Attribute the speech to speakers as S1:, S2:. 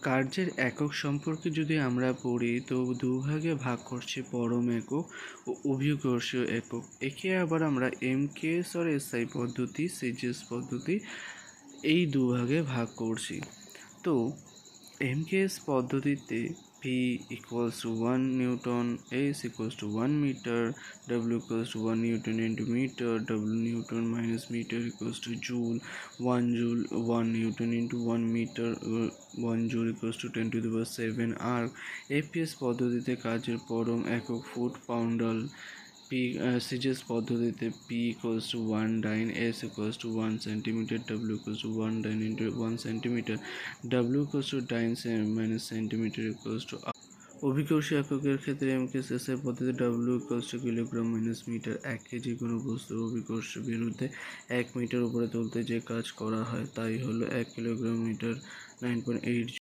S1: কার্যের একক সম্পর্কে যদি আমরা পড়ি তো দুভাগে ভাগ করছি, পরম একক ও অভিকর্ষীয় একক। একে আবার আমরা এমকেএস আর এসআই পদ্ধতি, সিজিএস পদ্ধতি, এই দুভাগে ভাগ করছি। তো এমকেএস পদ্ধতিতে P equals to 1 Newton, S equals to 1 meter, W equals to 1 Newton into meter, W Newton minus meter equals to joule, 1 Newton into 1 meter, 1 joule equals to 10 to the power 7 arc. APS পদ্ধতিতে কাজের পরম একক foot poundal. CGS পদ্ধতিতে P equals to 1 dyne, S equals to 1 centimeter, W equals to 1 dyne into 1 centimeter, W equals to dyne minus centimeter equals to অভিকর্ষী এককের ক্ষেত্রে MKS SI পদ্ধতি W equals to kilogram minus metre. 1 KG কোনো বস্তুর অভিকর্ষের বিরুদ্ধে 1 metre উপরে তুলতে যে কাজ করা হয় তাই হলো 1 কিলোগ্রাম মিটার, 9.8